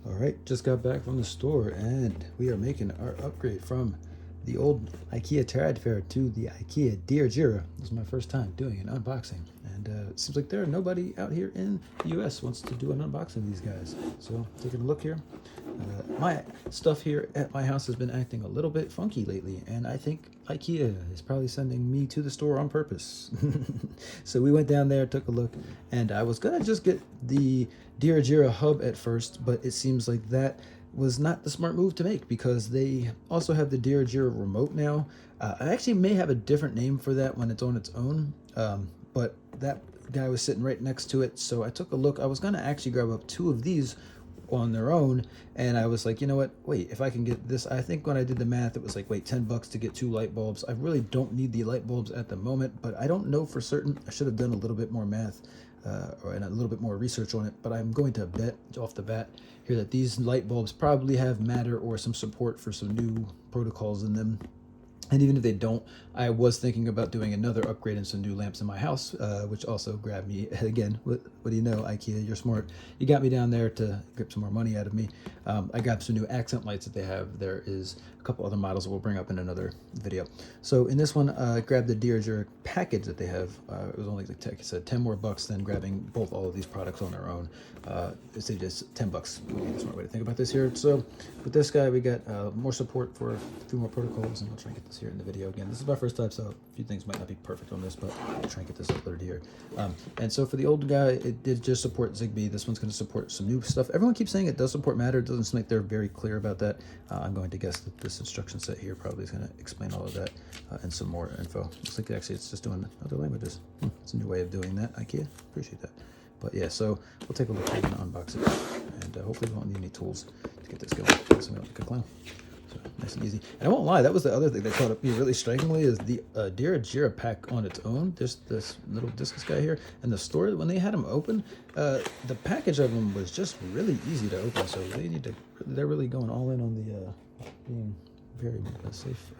All right, just got back from the store and we are making our upgrade from the old IKEA TRÅDFRI to the IKEA DIRIGERA. This is my first time doing an unboxing, and it seems like there are nobody out here in the US wants to do an unboxing of these guys. So taking a look here. My stuff here at my house has been acting a little bit funky lately, and I think IKEA is probably sending me to the store on purpose. So we went down there, took a look, and I was gonna just get the Dirigera hub at first, but it seems like that was not the smart move to make because they also have the Dirigera remote now. I actually may have a different name for that when it's on its own, but that guy was sitting right next to it, so I took a look. I was gonna actually grab up two of these on their own, and I was like, you know what, wait, if I can get this, I think when I did the math it was like, wait, $10 to get two light bulbs. I really don't need the light bulbs at the moment, but I don't know for certain. I should have done a little bit more math and a little bit more research on it, but I'm going to bet off the bat here that these light bulbs probably have Matter or some support for some new protocols in them. And even if they don't, I was thinking about doing another upgrade and some new lamps in my house, which also grabbed me again. What do you know, IKEA? You're smart. You got me down there to grip some more money out of me. I grabbed some new accent lights that they have. There is a couple other models that we'll bring up in another video. So in this one, I grabbed the Dirigera package that they have. It was only, like I said, 10 more bucks than grabbing all of these products on their own. It's just $10. Would be the smart way to think about this here. So with this guy, we got more support for a few more protocols, and I'll try and get this here in the video again. This is my first time, so a few things might not be perfect on this, but I'll try and get this uploaded here. And so for the old guy, it did just support Zigbee. This one's going to support some new stuff. Everyone keeps saying it does support Matter. It doesn't seem like they're very clear about that. I'm going to guess that this instruction set here probably is going to explain all of that and some more info. Looks like actually it's just doing other languages. It's a new way of doing that, IKEA. Appreciate that. But yeah, so we'll take a look. We're going to unbox it, and hopefully we won't need any tools to get this going, so we don't look like a clown. So nice and easy. And I won't lie, that was the other thing that caught up me really strikingly is the Dirigera pack on its own. There's this little discus guy here, and the store, when they had them open, the package of them was just really easy to open. So they're really going all in on the being very safe,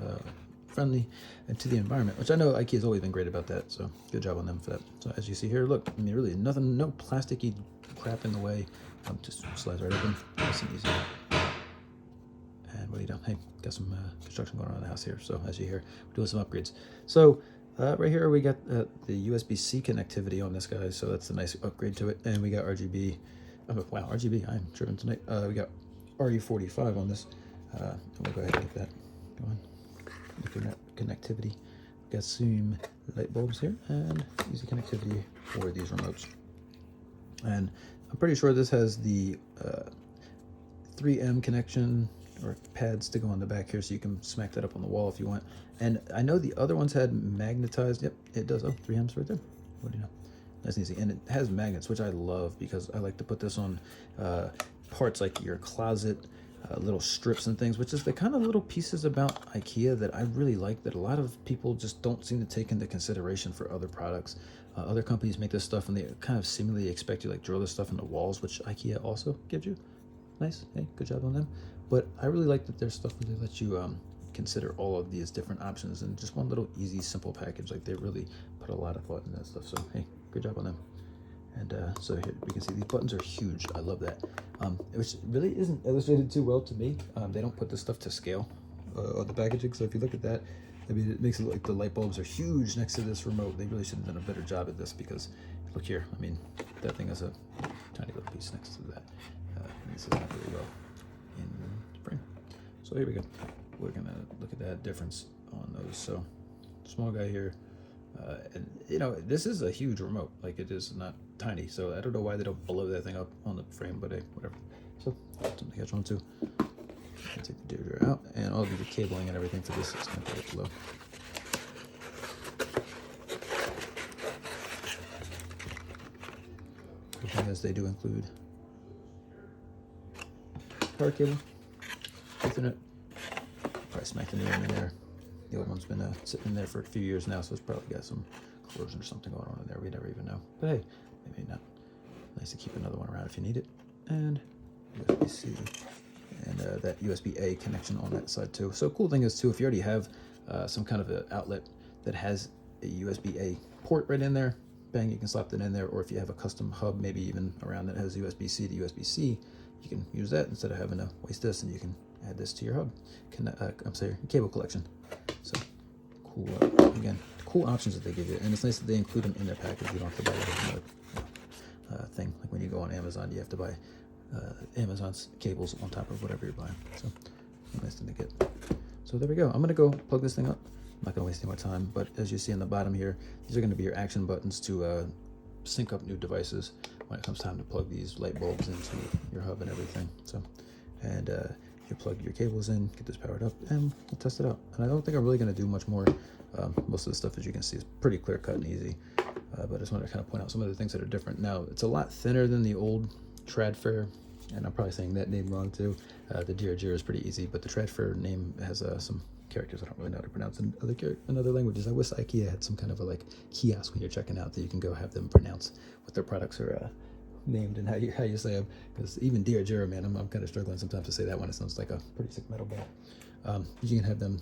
friendly, and to the environment, which I know IKEA's always been great about that. So good job on them for that. So as you see here, look, I mean, really nothing, no plasticky crap in the way. Just slides right open, nice and easy. And what do you do? Hey, got some construction going on in the house here. So as you hear, we're doing some upgrades. So right here we got the USB-C connectivity on this guy, so that's a nice upgrade to it. And we got RGB. Oh, wow, RGB! I'm driven tonight. We got RE45 on this. And we'll go ahead and get that going. Looking at connectivity, we got some light bulbs here and easy connectivity for these remotes. And I'm pretty sure this has the 3M connection or pads to go on the back here, so you can smack that up on the wall if you want. And I know the other ones had magnetized. Yep, it does. Oh, 3M's right there. What do you know? Nice and easy. And it has magnets, which I love because I like to put this on parts like your closet, little strips and things, which is the kind of little pieces about IKEA that I really like that a lot of people just don't seem to take into consideration for other products. Other companies make this stuff and they kind of seemingly expect you like drill this stuff in the walls, which IKEA also gives you. Nice. Hey, good job on them. But I really like that there's stuff where they let you consider all of these different options in just one little easy, simple package. Like they really put a lot of thought in that stuff. So hey, good job on them. And so here we can see these buttons are huge. I love that. Which really isn't illustrated too well to me. They don't put this stuff to scale on the packaging. So if you look at that, I mean, it makes it look like the light bulbs are huge next to this remote. They really should have done a better job at this because look here. I mean, that thing has a tiny little piece next to that. This is not very well in frame. So here we go. We're gonna look at that difference on those. So small guy here. And you know, this is a huge remote, like it is not tiny, so I don't know why they don't blow that thing up on the frame, but hey, whatever. So something to catch on to. Take the Dirigera out, and all of the cabling and everything for this is going to go below. As they do include power cable, Ethernet. Probably smacked the new one in there. The old one's been sitting in there for a few years now, so it's probably got some corrosion or something going on in there. We never even know. But hey, maybe not. Nice to keep another one around if you need it. And USB-C. And that USB-A connection on that side too. So cool thing is too, if you already have some kind of an outlet that has a USB-A port right in there, bang, you can slap that in there. Or if you have a custom hub, maybe even around that has USB-C to USB-C, you can use that instead of having to waste this, and you can add this to your hub. I'm sorry, cable collection. So cool. Again, cool options that they give you, and it's nice that they include them in their package. You don't have to buy another thing. Like when you go on Amazon, you have to buy Amazon's cables on top of whatever you're buying. So nice thing to get. So there we go. I'm gonna go plug this thing up. I'm not gonna waste any more time, but as you see in the bottom here, these are gonna be your action buttons to sync up new devices when it comes time to plug these light bulbs into your hub and everything. So, and you plug your cables in, get this powered up, and we'll test it out. And I don't think I'm really going to do much more. Most of the stuff, as you can see, is pretty clear cut and easy. But I just wanted to kind of point out some of the things that are different. Now, it's a lot thinner than the old TRÅDFRI, and I'm probably saying that name wrong too. The DIRIGERA is pretty easy, but the TRÅDFRI name has some characters I don't really know how to pronounce in other languages. I wish IKEA had some kind of a kiosk when you're checking out that you can go have them pronounce what their products are named and how you say them, because even DIRIGERA, man, I'm kind of struggling sometimes to say that one. It sounds like a pretty sick metal band. You can have them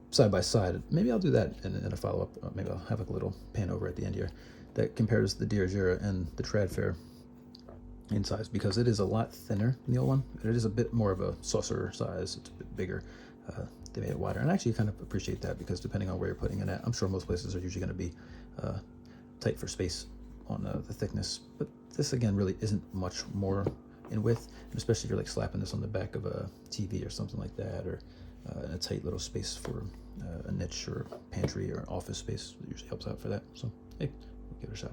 side by side. Maybe I'll do that in a follow-up. Maybe I'll have a little pan over at the end here that compares the DIRIGERA and the TRÅDFRI in size, because it is a lot thinner than the old one. It is a bit more of a saucer size. It's a bit bigger. They made it wider, and I actually kind of appreciate that, because depending on where you're putting it at, I'm sure most places are usually going to be tight for space on the thickness, but this again really isn't much more in width, and especially if you're slapping this on the back of a TV or something like that, or in a tight little space for a niche or pantry or office space. It usually helps out for that. So hey, we'll give it a shot.